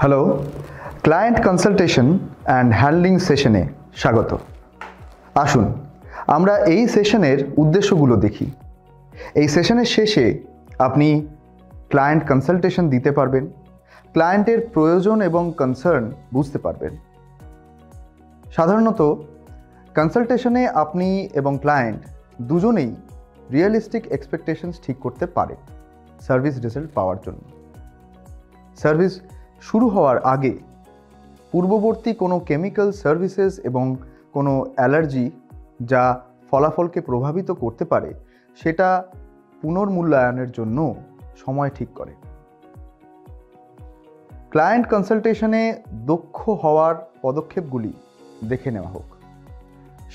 Hello, client consultation and handling সেশনে স্বাগত। আসুন আমরা এই সেশনের উদ্দেশ্যগুলো দেখি। এই সেশনের শেষে আপনি ক্লায়েন্ট কনসালটেশন দিতে পারবেন, ক্লায়েন্টের প্রয়োজন এবং কনসার্ন বুঝতে পারবেন। সাধারণত কনসালটেশনে আপনি এবং ক্লায়েন্ট দুজনেই রিয়েলিস্টিক এক্সপেকটেশনস ঠিক করতে পারেন সার্ভিস রেজাল্ট পাওয়ার জন্য। সার্ভিস শুরু হওয়ার আগে পূর্ববর্তী কোনো কেমিক্যাল সার্ভিসেস এবং কোনো অ্যালার্জি যা ফলাফলকে প্রভাবিত করতে পারে সেটা পুনর্মূল্যায়নের জন্য সময় ঠিক করে। ক্লায়েন্ট কনসালটেশনে দক্ষ হওয়ার পদক্ষেপগুলি দেখে নেওয়া হোক।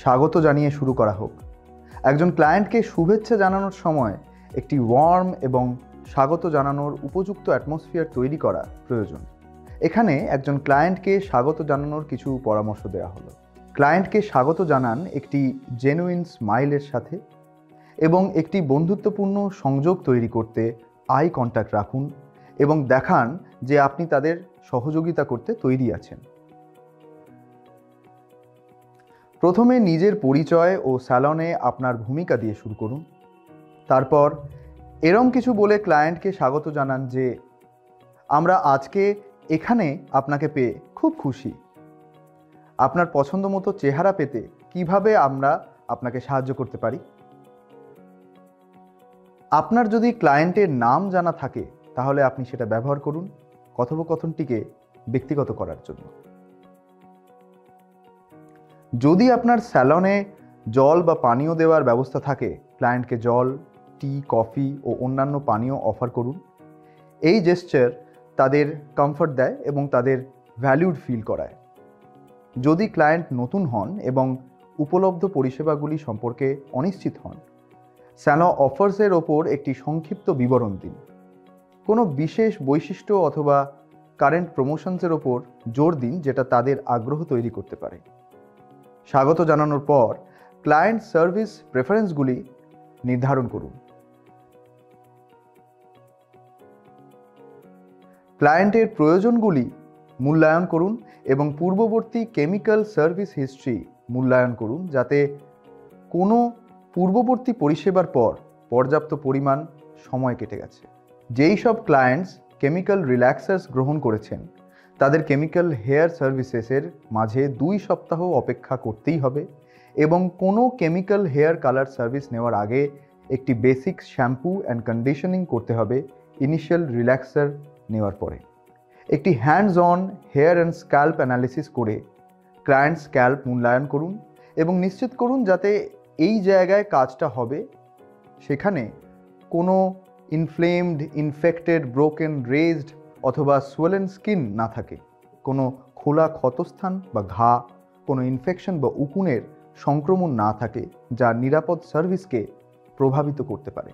স্বাগত জানিয়ে শুরু করা হোক। একজন ক্লায়েন্টকে শুভেচ্ছা জানানোর সময় একটি ওয়ার্ম এবং স্বাগত জানানোর উপযুক্ত অ্যাটমসফিয়ার তৈরি করা প্রয়োজন। এখানে একজন ক্লায়েন্টকে স্বাগত জানানোর কিছু পরামর্শ দেওয়া হলো। ক্লায়েন্টকে স্বাগত জানান একটি জেনুইন স্মাইলের সাথে এবং একটি বন্ধুত্বপূর্ণ সংযোগ তৈরি করতে আই কন্ট্যাক্ট রাখুন এবং দেখান যে আপনি তাদের সহযোগিতা করতে তৈরি আছেন। প্রথমে নিজের পরিচয় ও স্যালনে আপনার ভূমিকা দিয়ে শুরু করুন। তারপর এরম কিছু বলে ক্লায়েন্টকে স্বাগত জানান যে আমরা আজকে এখানে আপনাকে পেয়ে খুব খুশি। আপনার পছন্দ মতো চেহারা পেতে কিভাবে আমরা আপনাকে সাহায্য করতে পারি। আপনার যদি ক্লায়েন্টের নাম জানা থাকে তাহলে আপনি সেটা ব্যবহার করুন কথোপকথনটিকে ব্যক্তিগত করার জন্য। যদি আপনার স্যালনে জল বা পানীয় দেওয়ার ব্যবস্থা থাকে, ক্লায়েন্টকে জল, টি, কফি ও অন্যান্য পানীয় অফার করুন। এই জেস্চার তাদের কমফর্ট দেয় এবং তাদের ভ্যালুড ফিল করায়। যদি ক্লায়েন্ট নতুন হন এবং উপলব্ধ পরিষেবাগুলি সম্পর্কে অনিশ্চিত হন, স্যালো অফার্সের ওপর একটি সংক্ষিপ্ত বিবরণ দিন। কোনো বিশেষ বৈশিষ্ট্য অথবা কারেন্ট প্রমোশনসের ওপর জোর দিন যেটা তাদের আগ্রহ তৈরি করতে পারে। স্বাগত জানানোর পর ক্লায়েন্ট সার্ভিস প্রেফারেন্সগুলি নির্ধারণ করুন। ক্লায়েন্টের প্রয়োজনগুলি মূল্যায়ন করুন এবং পূর্ববর্তী কেমিক্যাল সার্ভিস হিস্ট্রি মূল্যায়ন করুন যাতে কোনো পূর্ববর্তী পরিষেবার পর পর্যাপ্ত পরিমাণ সময় কেটে গেছে। যেই সব ক্লায়েন্টস কেমিক্যাল রিল্যাক্সার্স গ্রহণ করেছেন তাদের কেমিক্যাল হেয়ার সার্ভিসেসের মাঝে 2 সপ্তাহ অপেক্ষা করতেই হবে এবং কোনো কেমিক্যাল হেয়ার কালার সার্ভিস নেওয়ার আগে একটি বেসিক শ্যাম্পু অ্যান্ড কন্ডিশনিং করতে হবে ইনিশিয়াল রিল্যাক্সার নেওয়ার পরে। একটি hands on hair and scalp analysis করে ক্লায়েন্ট স্ক্যাল্প মূল্যায়ন করুন এবং নিশ্চিত করুন যাতে এই জায়গায় কাজটা হবে সেখানে কোনো ইনফ্লেমড, ইনফেক্টেড, ব্রোকেন, রেজড অথবা সোয়েলেন স্কিন না থাকে, কোনো খোলা ক্ষতস্থান বা ঘা, কোনো ইনফেকশন বা উকুনের সংক্রমণ না থাকে যা নিরাপদ সার্ভিসকে প্রভাবিত করতে পারে।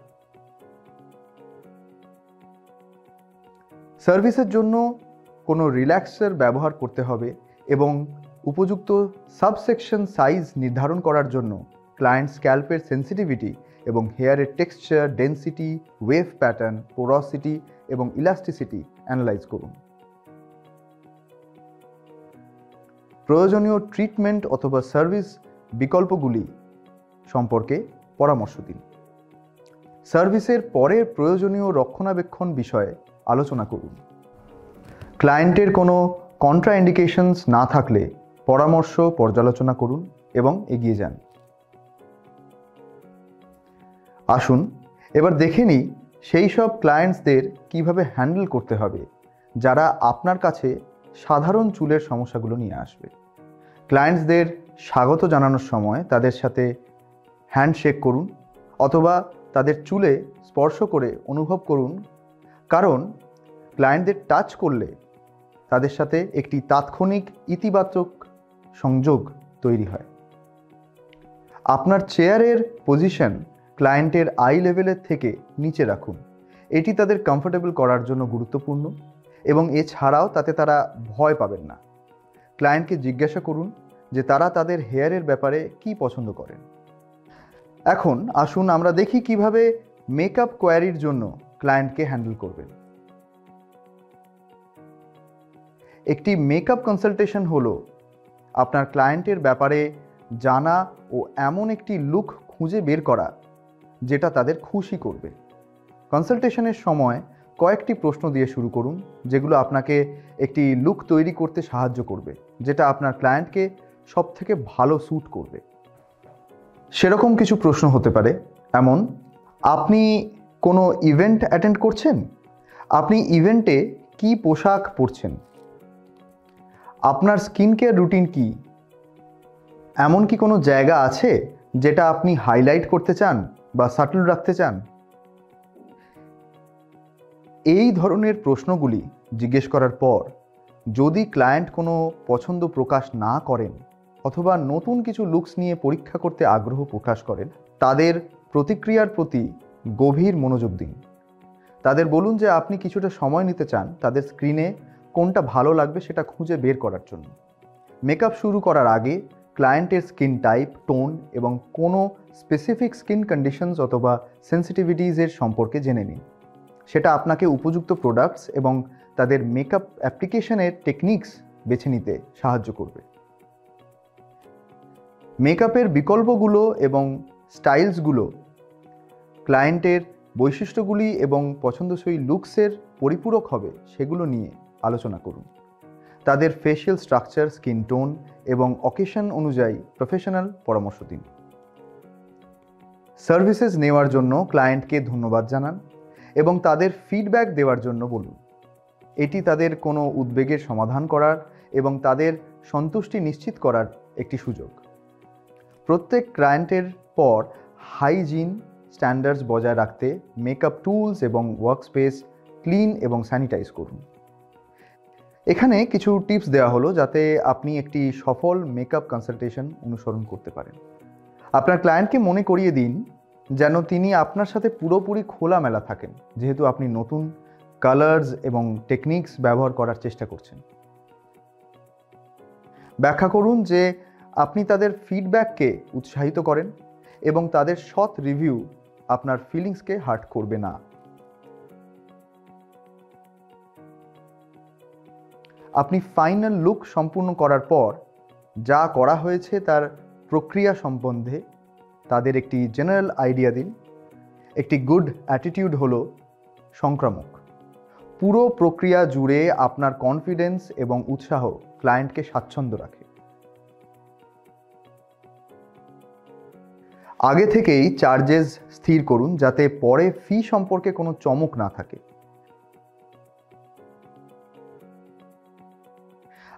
সার্ভিসের জন্য কোনো রিল্যাক্সার ব্যবহার করতে হবে এবং উপযুক্ত সাবসেকশন সাইজ নির্ধারণ করার জন্য ক্লায়েন্ট স্ক্যাল্পের সেন্সিটিভিটি এবং হেয়ারের টেক্সচার, ডেন্সিটি, ওয়েভ প্যাটার্ন, পোরসিটি এবং ইলাস্টিসিটি অ্যানালাইজ করুন। প্রয়োজনীয় ট্রিটমেন্ট অথবা সার্ভিস বিকল্পগুলি সম্পর্কে পরামর্শ দিন। সার্ভিসের পরের প্রয়োজনীয় রক্ষণাবেক্ষণ বিষয়ে আলোচনা করুন। ক্লায়েন্টের কোনো কন্ট্রাইন্ডিকেশনস না থাকলে পরামর্শ পর্যালোচনা করুন এবং এগিয়ে যান। আসুন এবার দেখে নিই সেই সব ক্লায়েন্টসদের কিভাবে হ্যান্ডেল করতে হবে যারা আপনার কাছে সাধারণ চুলের সমস্যাগুলো নিয়ে আসবে। ক্লায়েন্টসদের স্বাগত জানানোর সময় তাদের সাথে হ্যান্ডশেক করুন অথবা তাদের চুলে স্পর্শ করে অনুভব করুন, কারণ ক্লায়েন্টদের টাচ করলে তাদের সাথে একটি তাৎক্ষণিক ইতিবাচক সংযোগ তৈরি হয়। আপনার চেয়ারের পজিশন ক্লায়েন্টের আই লেভেলের থেকে নিচে রাখুন। এটি তাদের কমফোর্টেবল করার জন্য গুরুত্বপূর্ণ এবং এছাড়াও তাতে তারা ভয় পাবেন না। ক্লায়েন্টকে জিজ্ঞাসা করুন যে তারা তাদের হেয়ারের ব্যাপারে কি পছন্দ করেন। এখন আসুন আমরা দেখি কিভাবে মেকআপ কোয়ারির জন্য ক্লায়েন্টকে হ্যান্ডেল করবেন। একটি মেকআপ কনসালটেশন হলো আপনার ক্লায়েন্টের ব্যাপারে জানা ও এমন একটি লুক খুঁজে বের করা যেটা তাদের খুশি করবে। কনসালটেশনের সময় কয়েকটি প্রশ্ন দিয়ে শুরু করুন, যেগুলো আপনাকে একটি লুক তৈরি করতে সাহায্য করবে, যেটা আপনার ক্লায়েন্টকে সবথেকে ভালো স্যুট করবে। সেরকম কিছু প্রশ্ন হতে পারে এমন: আপনি কোনো ইভেন্ট অ্যাটেন্ড করছেন? আপনি ইভেন্টে কি পোশাক পরছেন? আপনার স্কিন কেয়ার রুটিন কি? এমন কি কোনো জায়গা আছে যেটা আপনি হাইলাইট করতে চান বা সাটল রাখতে চান? এই ধরনের প্রশ্নগুলি জিজ্ঞেস করার পর যদি ক্লায়েন্ট কোনো পছন্দ প্রকাশ না করেন অথবা নতুন কিছু লুকস নিয়ে পরীক্ষা করতে আগ্রহ প্রকাশ করেন, তাদের প্রতিক্রিয়ার প্রতি গভীর মনোযোগ দিন। তাদের বলুন যে আপনি কিছুটা সময় নিতে চান তাদের স্ক্রিনে কোনটা ভালো লাগবে সেটা খুঁজে বের করার জন্য। মেকআপ শুরু করার আগে ক্লায়েন্টের স্কিন টাইপ, টোন এবং কোনো স্পেসিফিক স্কিন কন্ডিশনস অথবা সেন্সিটিভিটিসের সম্পর্কে জেনে নিন। সেটা আপনাকে উপযুক্ত প্রোডাক্টস এবং তাদের মেকআপ অ্যাপ্লিকেশনের টেকনিক্স বেছে নিতে সাহায্য করবে। মেকআপের বিকল্পগুলো এবং স্টাইলসগুলো ক্লায়েন্টের বৈশিষ্ট্যগুলি এবং পছন্দসই লুকসের পরিপূরক হবে সেগুলো নিয়ে আলোচনা করুন। তাদের ফেশিয়াল স্ট্রাকচার, স্কিন টোন এবং অকেশন অনুযায়ী প্রফেশনাল পরামর্শ দিন। সার্ভিসেস নেওয়ার জন্য ক্লায়েন্টকে ধন্যবাদ জানান এবং তাদের ফিডব্যাক দেওয়ার জন্য বলুন। এটি তাদের কোনো উদ্বেগের সমাধান করার এবং তাদের সন্তুষ্টি নিশ্চিত করার একটি সুযোগ। প্রত্যেক ক্লায়েন্টের পর হাইজিন স্ট্যান্ডার্ডস বজায় রাখতে মেকআপ টুলস এবং ওয়ার্কস্পেস ক্লিন এবং স্যানিটাইজ করুন। এখানে কিছু টিপস দেওয়া হলো যাতে আপনি একটি সফল মেকআপ কনসালটেশন অনুসরণ করতে পারেন। আপনার ক্লায়েন্টকে মনে করিয়ে দিন যেন তিনি আপনার সাথে পুরোপুরি খোলামেলা থাকেন, যেহেতু আপনি নতুন কালার্স এবং টেকনিক্স ব্যবহার করার চেষ্টা করছেন। ব্যাখ্যা করুন যে আপনি তাদের ফিডব্যাককে উৎসাহিত করেন এবং তাদের সৎ রিভিউ আপনার ফিলিংসকে হার্ট করবে না। আপনি ফাইনাল লুক সম্পূর্ণ করার পর যা করা হয়েছে তার প্রক্রিয়া সম্বন্ধে তাদের একটি জেনারেল আইডিয়া দিন। একটি গুড অ্যাটিটিউড হলো সংক্রামক। পুরো প্রক্রিয়া জুড়ে আপনার কনফিডেন্স এবং উৎসাহ ক্লায়েন্টকে স্বাচ্ছন্দ্য রাখে। আগে থেকেই চার্জেস স্থির করুন যাতে পরে ফি সম্পর্কে কোনো চমক না থাকে।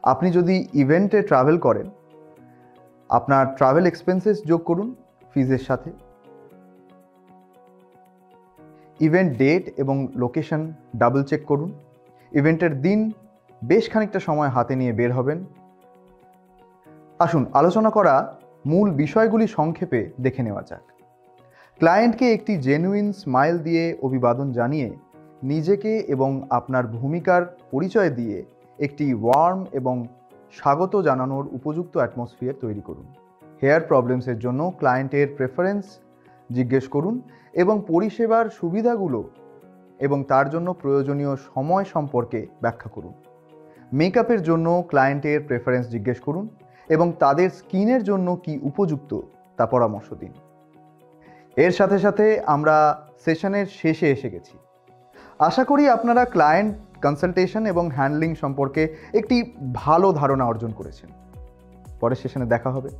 আপনি যদি ইভেন্টে ট্রাভেল করেন, আপনার ট্রাভেল এক্সপেন্সেস যোগ করুন ফিজের সাথে। ইভেন্ট ডেট এবং লোকেশন ডাবল চেক করুন। ইভেন্টের দিন বেশ খানিকটা সময় হাতে নিয়ে বের হবেন। আসুন আলোচনা করা মূল বিষয়গুলি সংক্ষেপে দেখে নেওয়া যাক। ক্লায়েন্টকে একটি জেনুইন স্মাইল দিয়ে অভিবাদন জানিয়ে নিজেকে এবং আপনার ভূমিকার পরিচয় দিয়ে একটি ওয়ার্ম এবং স্বাগত জানানোর উপযুক্ত অ্যাটমসফিয়ার তৈরি করুন। হেয়ার প্রবলেমসের জন্য ক্লায়েন্টের প্রেফারেন্স জিজ্ঞেস করুন এবং পরিষেবার সুবিধাগুলো এবং তার জন্য প্রয়োজনীয় সময় সম্পর্কে ব্যাখ্যা করুন। মেকআপের জন্য ক্লায়েন্টের প্রেফারেন্স জিজ্ঞেস করুন এবং তাদের স্কিনের জন্য কি উপযুক্ত তা পরামর্শ দিন। এর সাথে সাথে আমরা সেশনের শেষে এসে গেছি। আশা করি আপনারা ক্লায়েন্ট কনসালটেশন এবং হ্যান্ডলিং সম্পর্কে একটি ভালো ধারণা অর্জন করেছেন। পরের সেশনে দেখা হবে।